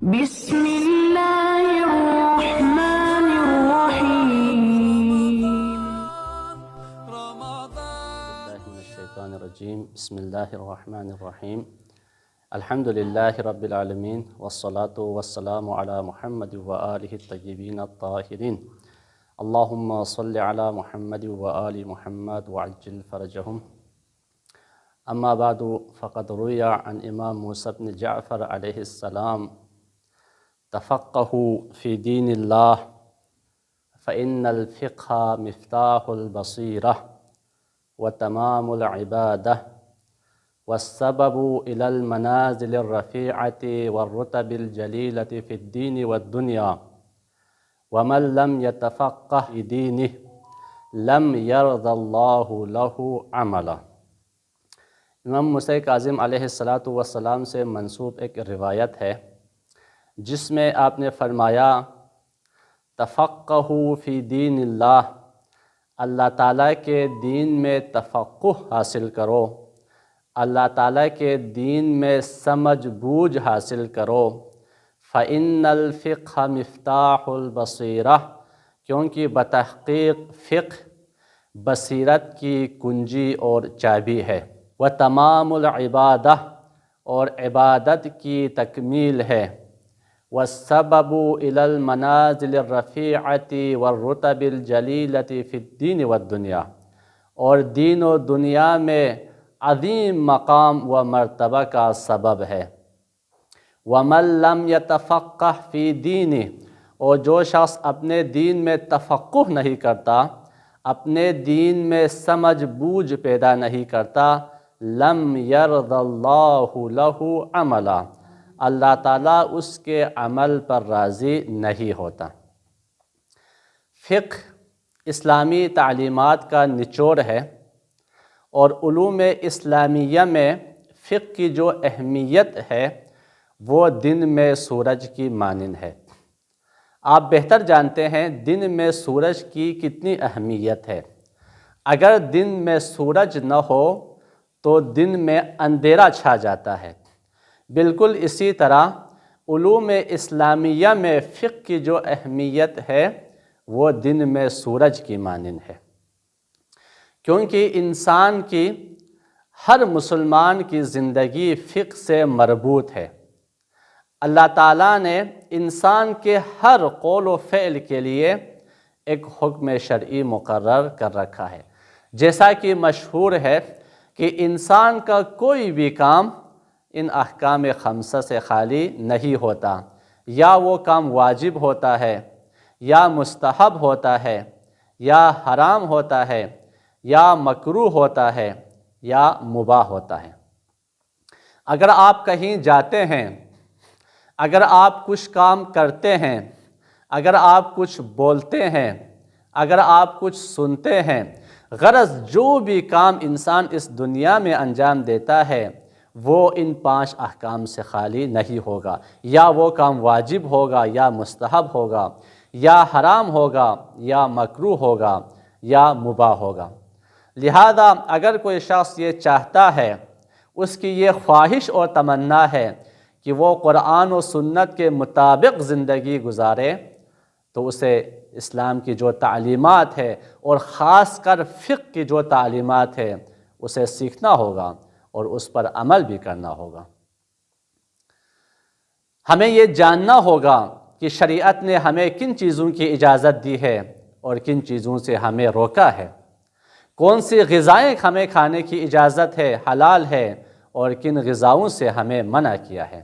بسم الله الرحمن الرحيم. بالله من الشيطان الرجيم. بسم الله الرحمن الرحيم. الحمد لله رب العالمين والصلاة والسلام على محمد وآله الطيبين الطاهرين. اللهم صل على محمد وآل محمد وعجل فرجهم. أما بعد فقد روي عن إمام موسى بن جعفر عليه السلام: تفقهوا في دين الله فإن الفقه مفتاح البصيرة وتمام العبادة والسبب إلى المنازل الرفيعة والرتب الجليلة في الدين والدنيا، ومن لم يتفقه في دينه لم يرضى الله له عملا۔ امام موسیٰ کاظم علیہ السلام سے منسوب ایک روایت ہے جس میں آپ نے فرمایا: تفقہوا فی دین اللہ، اللہ تعالیٰ کے دین میں تفقہ حاصل کرو، اللہ تعالیٰ کے دین میں سمجھ بوجھ حاصل کرو۔ فإن الفقہ مفتاح البصیرہ، کیونکہ بتحقیق فقہ بصیرت کی کنجی اور چابی ہے۔ وتمام العبادہ، اور عبادت کی تکمیل ہے۔ والسبب إلى المنازل الرفیعة والرتب الجلیلة فی الدین والدنیا، اور دین و دنیا میں عظیم مقام و مرتبہ کا سبب ہے۔ ومن لم يتفقه فی دینہ، اور جو شخص اپنے دین میں تفقہ نہیں کرتا، اپنے دین میں سمجھ بوجھ پیدا نہیں کرتا، لم یرض اللہ لہ عملا، اللہ تعالیٰ اس کے عمل پر راضی نہیں ہوتا۔ فقہ اسلامی تعلیمات کا نچوڑ ہے، اور علوم اسلامیہ میں فقہ کی جو اہمیت ہے وہ دن میں سورج کی مانند ہے۔ آپ بہتر جانتے ہیں دن میں سورج کی کتنی اہمیت ہے۔ اگر دن میں سورج نہ ہو تو دن میں اندھیرا چھا جاتا ہے۔ بالکل اسی طرح علوم اسلامیہ میں فقہ کی جو اہمیت ہے وہ دن میں سورج کی مانند ہے، کیونکہ انسان کی، ہر مسلمان کی زندگی فقہ سے مربوط ہے۔ اللہ تعالیٰ نے انسان کے ہر قول و فعل کے لیے ایک حکم شرعی مقرر کر رکھا ہے۔ جیسا کہ مشہور ہے کہ انسان کا کوئی بھی کام ان احکام خمسہ سے خالی نہیں ہوتا، یا وہ کام واجب ہوتا ہے، یا مستحب ہوتا ہے، یا حرام ہوتا ہے، یا مکروہ ہوتا ہے، یا مباح ہوتا ہے۔ اگر آپ کہیں جاتے ہیں، اگر آپ کچھ کام کرتے ہیں، اگر آپ کچھ بولتے ہیں، اگر آپ کچھ سنتے ہیں، غرض جو بھی کام انسان اس دنیا میں انجام دیتا ہے وہ ان 5 احکام سے خالی نہیں ہوگا۔ یا وہ کام واجب ہوگا، یا مستحب ہوگا، یا حرام ہوگا، یا مکروہ ہوگا، یا مباح ہوگا۔ لہذا اگر کوئی شخص یہ چاہتا ہے، اس کی یہ خواہش اور تمنا ہے کہ وہ قرآن و سنت کے مطابق زندگی گزارے، تو اسے اسلام کی جو تعلیمات ہے اور خاص کر فقہ کی جو تعلیمات ہے اسے سیکھنا ہوگا اور اس پر عمل بھی کرنا ہوگا۔ ہمیں یہ جاننا ہوگا کہ شریعت نے ہمیں کن چیزوں کی اجازت دی ہے اور کن چیزوں سے ہمیں روکا ہے، کون سی غذائیں ہمیں کھانے کی اجازت ہے، حلال ہے، اور کن غذاؤں سے ہمیں منع کیا ہے۔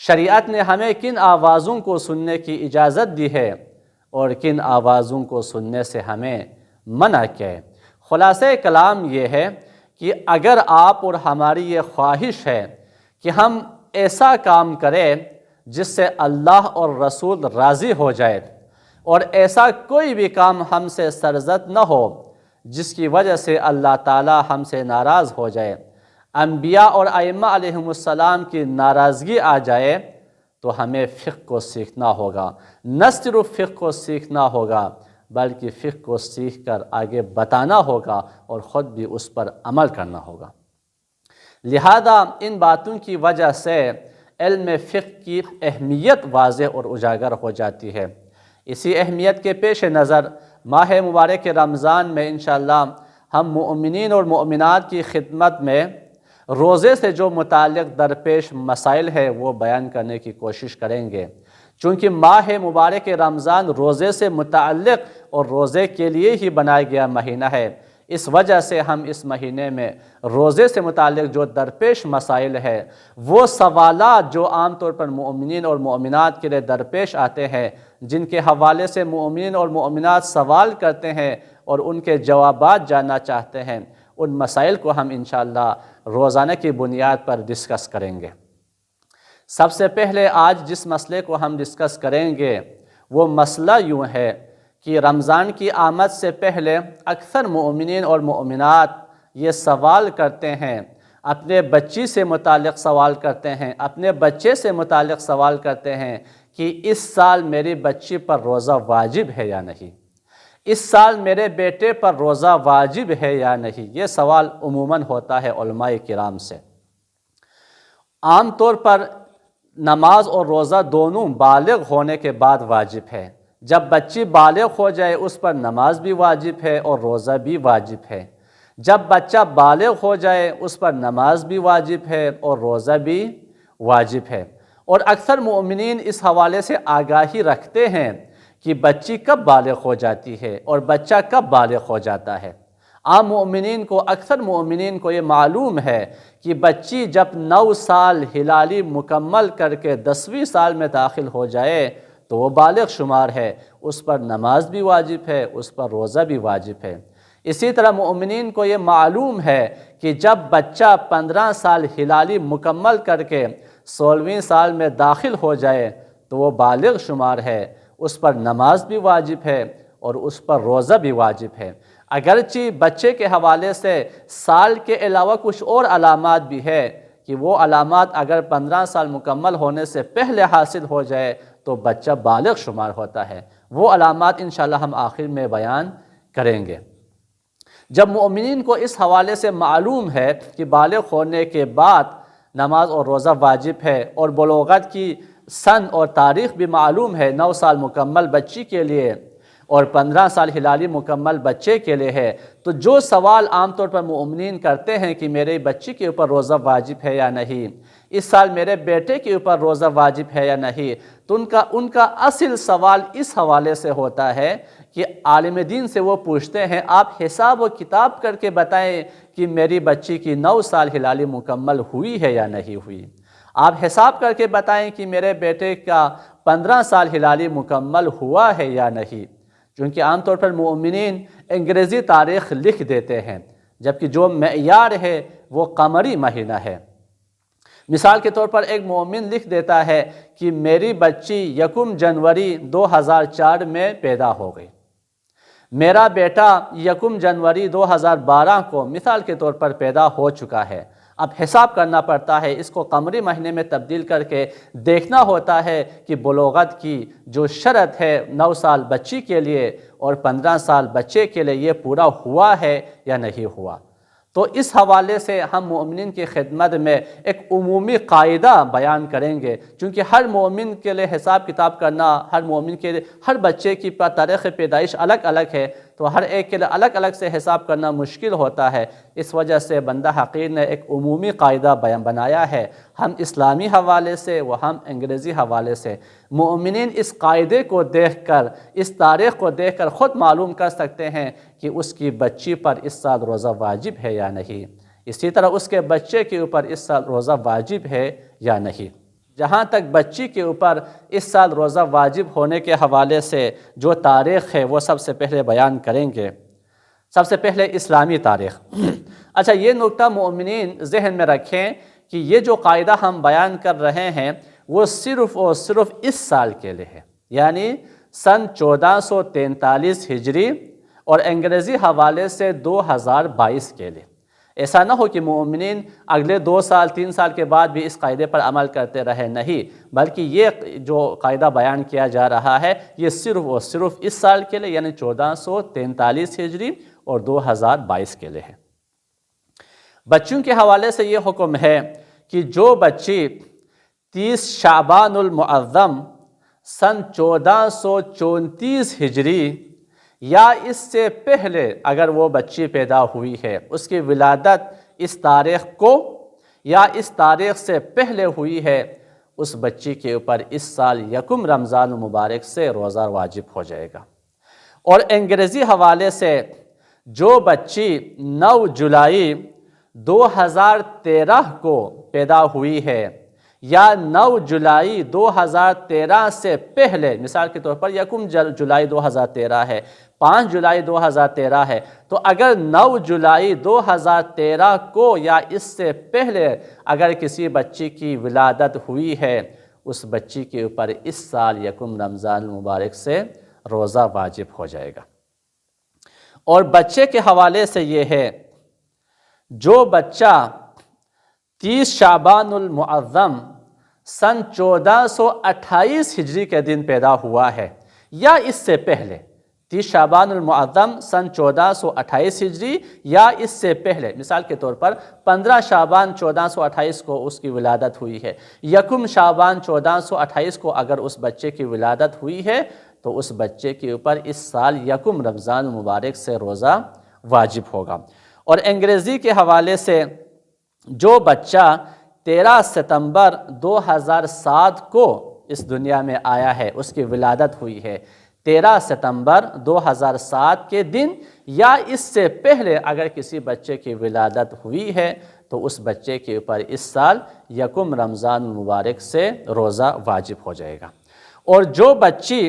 شریعت نے ہمیں کن آوازوں کو سننے کی اجازت دی ہے اور کن آوازوں کو سننے سے ہمیں منع کیا ہے۔ خلاصہ کلام یہ ہے کہ اگر آپ اور ہماری یہ خواہش ہے کہ ہم ایسا کام کریں جس سے اللہ اور رسول راضی ہو جائے، اور ایسا کوئی بھی کام ہم سے سرزد نہ ہو جس کی وجہ سے اللہ تعالی ہم سے ناراض ہو جائے، انبیاء اور ائمہ علیہم السلام کی ناراضگی آ جائے، تو ہمیں فقہ کو سیکھنا ہوگا۔ نہ صرف فقہ کو سیکھنا ہوگا بلکہ فقہ کو سیکھ کر آگے بتانا ہوگا اور خود بھی اس پر عمل کرنا ہوگا۔ لہذا ان باتوں کی وجہ سے علم فقہ کی اہمیت واضح اور اجاگر ہو جاتی ہے۔ اسی اہمیت کے پیش نظر ماہ مبارک رمضان میں انشاءاللہ ہم مؤمنین اور مؤمنات کی خدمت میں روزے سے جو متعلق درپیش مسائل ہے وہ بیان کرنے کی کوشش کریں گے، چونکہ ماہ مبارک رمضان روزے سے متعلق اور روزے کے لیے ہی بنایا گیا مہینہ ہے۔ اس وجہ سے ہم اس مہینے میں روزے سے متعلق جو درپیش مسائل ہے وہ سوالات جو عام طور پر مؤمنین اور مؤمنات کے لیے درپیش آتے ہیں، جن کے حوالے سے مؤمنین اور مؤمنات سوال کرتے ہیں اور ان کے جوابات جاننا چاہتے ہیں، ان مسائل کو ہم انشاءاللہ روزانہ کی بنیاد پر ڈسکس کریں گے۔ سب سے پہلے آج جس مسئلے کو ہم ڈسکس کریں گے وہ مسئلہ یوں ہے کہ رمضان کی آمد سے پہلے اکثر مؤمنین اور مؤمنات یہ سوال کرتے ہیں، اپنے بچی سے متعلق سوال کرتے ہیں، اپنے بچے سے متعلق سوال کرتے ہیں کہ اس سال میری بچی پر روزہ واجب ہے یا نہیں، اس سال میرے بیٹے پر روزہ واجب ہے یا نہیں۔ یہ سوال عموماً ہوتا ہے علماء کرام سے۔ عام طور پر نماز اور روزہ دونوں بالغ ہونے کے بعد واجب ہے۔ جب بچی بالغ ہو جائے اس پر نماز بھی واجب ہے اور روزہ بھی واجب ہے۔ جب بچہ بالغ ہو جائے اس پر نماز بھی واجب ہے اور روزہ بھی واجب ہے۔ اور اکثر مومنین اس حوالے سے آگاہی رکھتے ہیں کہ بچی کب بالغ ہو جاتی ہے اور بچہ کب بالغ ہو جاتا ہے۔ عام مومنین کو، اکثر مومنین کو یہ معلوم ہے کہ بچی جب 9 سال ہلالی مکمل کر کے 10ویں سال میں داخل ہو جائے تو وہ بالغ شمار ہے، اس پر نماز بھی واجب ہے، اس پر روزہ بھی واجب ہے۔ اسی طرح مومنین کو یہ معلوم ہے کہ جب بچہ 15 سال ہلالی مکمل کر کے 16ویں سال میں داخل ہو جائے تو وہ بالغ شمار ہے، اس پر نماز بھی واجب ہے اور اس پر روزہ بھی واجب ہے۔ اگرچہ بچے کے حوالے سے سال کے علاوہ کچھ اور علامات بھی ہے کہ وہ علامات اگر 15 سال مکمل ہونے سے پہلے حاصل ہو جائے تو بچہ بالغ شمار ہوتا ہے۔ وہ علامات انشاءاللہ ہم آخر میں بیان کریں گے۔ جب مومنین کو اس حوالے سے معلوم ہے کہ بالغ ہونے کے بعد نماز اور روزہ واجب ہے اور بلوغت کی سن اور تاریخ بھی معلوم ہے، 9 سال مکمل بچی کے لیے اور 15 سال ہلالی مکمل بچے کے لیے ہے، تو جو سوال عام طور پر مومنین کرتے ہیں کہ میرے بچی کے اوپر روزہ واجب ہے یا نہیں، اس سال میرے بیٹے کے اوپر روزہ واجب ہے یا نہیں، تو ان کا اصل سوال اس حوالے سے ہوتا ہے کہ عالم دین سے وہ پوچھتے ہیں آپ حساب و کتاب کر کے بتائیں کہ میری بچی کی 9 سال ہلالی مکمل ہوئی ہے یا نہیں ہوئی۔ آپ حساب کر کے بتائیں کہ میرے بیٹے کا 15 سال ہلالی مکمل ہوا ہے یا نہیں، چونکہ عام طور پر مومنین انگریزی تاریخ لکھ دیتے ہیں، جبکہ جو معیار ہے وہ قمری مہینہ ہے۔ مثال کے طور پر ایک مومن لکھ دیتا ہے کہ میری بچی 1 جنوری 2004 میں پیدا ہو گئی، میرا بیٹا 1 جنوری 2012 کو مثال کے طور پر پیدا ہو چکا ہے۔ اب حساب کرنا پڑتا ہے، اس کو قمری مہینے میں تبدیل کر کے دیکھنا ہوتا ہے کہ بلوغت کی جو شرط ہے 9 سال بچی کے لیے اور 15 سال بچے کے لیے یہ پورا ہوا ہے یا نہیں ہوا۔ تو اس حوالے سے ہم مومنین کی خدمت میں ایک عمومی قاعدہ بیان کریں گے، چونکہ ہر مومن کے لیے حساب کتاب کرنا، ہر مومن کے لیے ہر بچے کی تاریخ پیدائش الگ الگ ہے، تو ہر ایک کے لیے الگ الگ سے حساب کرنا مشکل ہوتا ہے۔ اس وجہ سے بندہ حقیر نے ایک عمومی قاعدہ بنایا ہے، ہم اسلامی حوالے سے و ہم انگریزی حوالے سے۔ مومنین اس قاعدے کو دیکھ کر، اس تاریخ کو دیکھ کر خود معلوم کر سکتے ہیں کہ اس کی بچی پر اس سال روزہ واجب ہے یا نہیں، اسی طرح اس کے بچے کے اوپر اس سال روزہ واجب ہے یا نہیں۔ جہاں تک بچی کے اوپر اس سال روزہ واجب ہونے کے حوالے سے جو تاریخ ہے وہ سب سے پہلے بیان کریں گے۔ سب سے پہلے اسلامی تاریخ۔ اچھا، یہ نکتہ مومنین ذہن میں رکھیں کہ یہ جو قاعدہ ہم بیان کر رہے ہیں وہ صرف اور صرف اس سال کے لیے ہے، یعنی سن 1443 ہجری اور انگریزی حوالے سے 2022 کے لیے۔ ایسا نہ ہو کہ مومنین اگلے 2 سال 3 سال کے بعد بھی اس قاعدے پر عمل کرتے رہے، نہیں، بلکہ یہ جو قاعدہ بیان کیا جا رہا ہے یہ صرف اور صرف اس سال کے لیے، یعنی 1443 ہجری اور 2022 کے لیے ہے۔ بچوں کے حوالے سے یہ حکم ہے کہ جو بچی 30 شعبان المعظم سن 1434 ہجری یا اس سے پہلے اگر وہ بچی پیدا ہوئی ہے، اس کی ولادت اس تاریخ کو یا اس تاریخ سے پہلے ہوئی ہے، اس بچی کے اوپر اس سال 1 رمضان المبارک سے روزہ واجب ہو جائے گا۔ اور انگریزی حوالے سے جو بچی 9 جولائی 2013 کو پیدا ہوئی ہے یا 9 جولائی 2013 سے پہلے، مثال کے طور پر 1 جولائی 2013 ہے، 5 جولائی 2013 ہے، تو اگر 9 جولائی 2013 کو یا اس سے پہلے اگر کسی بچی کی ولادت ہوئی ہے، اس بچی کے اوپر اس سال 1 رمضان المبارک سے روزہ واجب ہو جائے گا۔ اور بچے کے حوالے سے یہ ہے، جو بچہ 30 شعبان المعظم سن 1428 ہجری کے دن پیدا ہوا ہے یا اس سے پہلے، 30 شعبان المعظم سن 1428 ہجری یا اس سے پہلے، مثال کے طور پر 15 شعبان 1428 کو اس کی ولادت ہوئی ہے، 1 شعبان 1428 کو اگر اس بچے کی ولادت ہوئی ہے تو اس بچے کے اوپر اس سال 1 رمضان المبارک سے روزہ واجب ہوگا۔ اور انگریزی کے حوالے سے جو بچہ 13 ستمبر 2007 کو اس دنیا میں آیا ہے، اس کی ولادت ہوئی ہے 13 ستمبر 2007 کے دن یا اس سے پہلے اگر کسی بچے کی ولادت ہوئی ہے تو اس بچے کے اوپر اس سال 1 رمضان المبارک سے روزہ واجب ہو جائے گا۔ اور جو بچی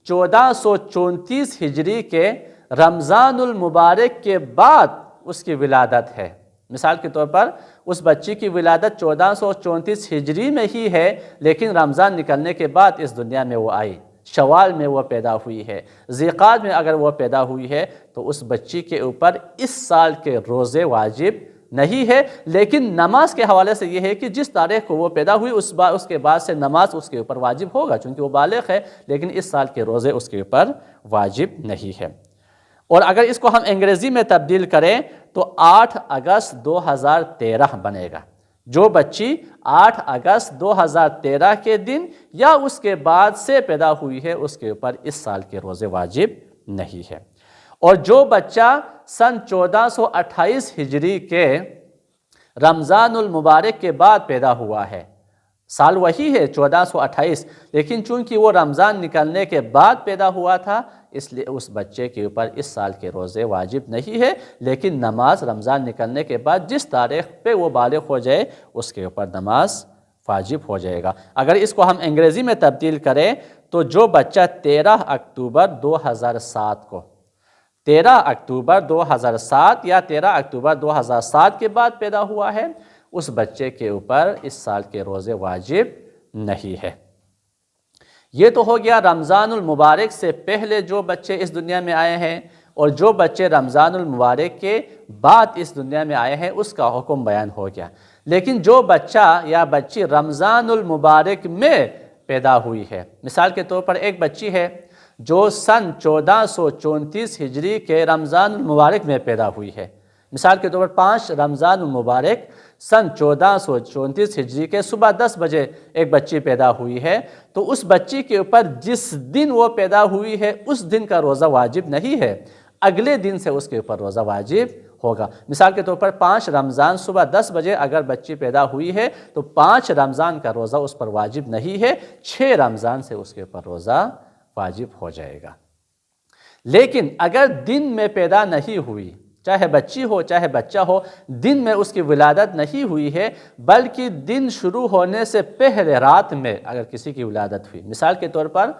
1434 ہجری کے رمضان المبارک کے بعد اس کی ولادت ہے، مثال کے طور پر اس بچی کی ولادت 1434 ہجری میں ہی ہے لیکن رمضان نکلنے کے بعد اس دنیا میں وہ آئی، شوال میں وہ پیدا ہوئی ہے، ذیقعد میں اگر وہ پیدا ہوئی ہے تو اس بچی کے اوپر اس سال کے روزے واجب نہیں ہے، لیکن نماز کے حوالے سے یہ ہے کہ جس تاریخ کو وہ پیدا ہوئی اس کے بعد سے نماز اس کے اوپر واجب ہوگا چونکہ وہ بالغ ہے، لیکن اس سال کے روزے اس کے اوپر واجب نہیں ہے۔ اور اگر اس کو ہم انگریزی میں تبدیل کریں تو 8 اگست 2013 بنے گا۔ جو بچی 8 اگست 2013 کے دن یا اس کے بعد سے پیدا ہوئی ہے اس کے اوپر اس سال کے روزے واجب نہیں ہے۔ اور جو بچہ سن 1428 ہجری کے رمضان المبارک کے بعد پیدا ہوا ہے، سال وہی ہے 1428 لیکن چونکہ وہ رمضان نکلنے کے بعد پیدا ہوا تھا اس لیے اس بچے کے اوپر اس سال کے روزے واجب نہیں ہے، لیکن نماز رمضان نکلنے کے بعد جس تاریخ پہ وہ بالغ ہو جائے اس کے اوپر نماز واجب ہو جائے گا۔ اگر اس کو ہم انگریزی میں تبدیل کریں تو جو بچہ 13 اکتوبر 2007 کو 13 اکتوبر 2007 یا 13 اکتوبر 2007 کے بعد پیدا ہوا ہے، اس بچے کے اوپر اس سال کے روزے واجب نہیں ہے۔ یہ تو ہو گیا رمضان المبارک سے پہلے جو بچے اس دنیا میں آئے ہیں، اور جو بچے رمضان المبارک کے بعد اس دنیا میں آئے ہیں اس کا حکم بیان ہو گیا۔ لیکن جو بچہ یا بچی رمضان المبارک میں پیدا ہوئی ہے، مثال کے طور پر ایک بچی ہے جو سن 1434 ہجری کے رمضان المبارک میں پیدا ہوئی ہے، مثال کے طور پر 5 رمضان المبارک سن 1434 ہجری کے صبح 10 بجے ایک بچی پیدا ہوئی ہے، تو اس بچی کے اوپر جس دن وہ پیدا ہوئی ہے اس دن کا روزہ واجب نہیں ہے، اگلے دن سے اس کے اوپر روزہ واجب ہوگا۔ مثال کے طور پر 5 رمضان صبح 10 بجے اگر بچی پیدا ہوئی ہے تو 5 رمضان کا روزہ اس پر واجب نہیں ہے، 6 رمضان سے اس کے اوپر روزہ واجب ہو جائے گا۔ لیکن اگر دن میں پیدا نہیں ہوئی، چاہے بچی ہو چاہے بچہ ہو، دن میں اس کی ولادت نہیں ہوئی ہے بلکہ دن شروع ہونے سے پہلے رات میں اگر کسی کی ولادت ہوئی، مثال کے طور پر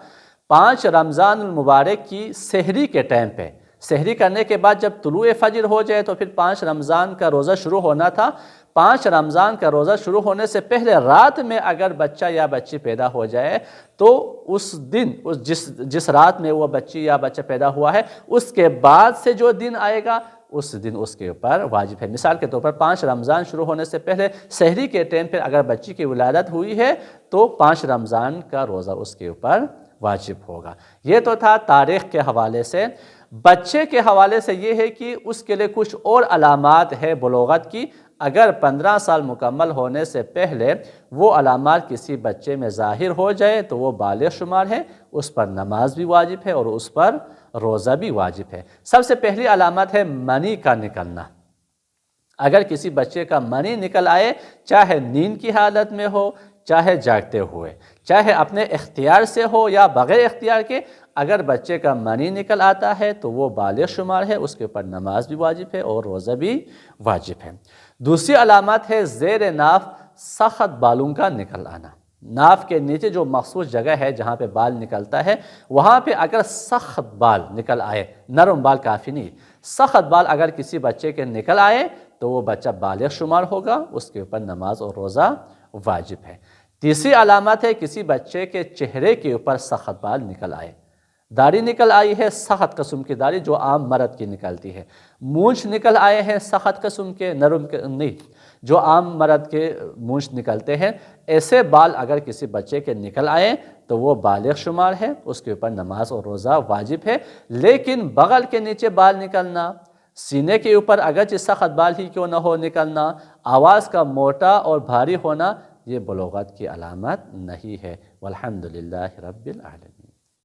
5 رمضان المبارک کی سحری کے ٹائم پہ، سحری کرنے کے بعد جب طلوع فجر ہو جائے تو پھر 5 رمضان کا روزہ شروع ہونا تھا، 5 رمضان کا روزہ شروع ہونے سے پہلے رات میں اگر بچہ یا بچی پیدا ہو جائے تو اس دن جس رات میں وہ بچی یا بچہ پیدا ہوا ہے اس کے بعد سے جو دن آئے گا اس دن اس کے اوپر واجب ہے۔ مثال کے طور پر 5 رمضان شروع ہونے سے پہلے سحری کے ٹائم پر اگر بچی کی ولادت ہوئی ہے تو 5 رمضان کا روزہ اس کے اوپر واجب ہوگا۔ یہ تو تھا تاریخ کے حوالے سے۔ بچے کے حوالے سے یہ ہے کہ اس کے لیے کچھ اور علامات ہے بلوغت کی، اگر 15 سال مکمل ہونے سے پہلے وہ علامات کسی بچے میں ظاہر ہو جائے تو وہ بالغ شمار ہے، اس پر نماز بھی واجب ہے اور اس پر روزہ بھی واجب ہے۔ سب سے پہلی علامت ہے منی کا نکلنا۔ اگر کسی بچے کا منی نکل آئے، چاہے نیند کی حالت میں ہو، چاہے جاگتے ہوئے، چاہے اپنے اختیار سے ہو یا بغیر اختیار کے، اگر بچے کا منی نکل آتا ہے تو وہ بالغ شمار ہے، اس کے اوپر نماز بھی واجب ہے اور روزہ بھی واجب ہے۔ دوسری علامت ہے زیر ناف سخت بالوں کا نکل آنا۔ ناف کے نیچے جو مخصوص جگہ ہے جہاں پہ بال نکلتا ہے، وہاں پہ اگر سخت بال نکل آئے، نرم بال کافی نہیں، سخت بال اگر کسی بچے کے نکل آئے تو وہ بچہ بالغ شمار ہوگا، اس کے اوپر نماز اور روزہ واجب ہے۔ تیسری علامت ہے کسی بچے کے چہرے کے اوپر سخت بال نکل آئے، داڑھی نکل آئی ہے سخت قسم کی داڑھی جو عام مرد کی نکلتی ہے، مونچھ نکل آئے ہیں سخت قسم کے، نرم نہیں جو عام مرد کے مونچھ نکلتے ہیں، ایسے بال اگر کسی بچے کے نکل آئے تو وہ بالغ شمار ہے، اس کے اوپر نماز اور روزہ واجب ہے۔ لیکن بغل کے نیچے بال نکلنا، سینے کے اوپر اگرچہ سخت بال ہی کیوں نہ ہو نکلنا، آواز کا موٹا اور بھاری ہونا، یہ بلوغت کی علامت نہیں ہے۔ والحمدللہ رب العالمین۔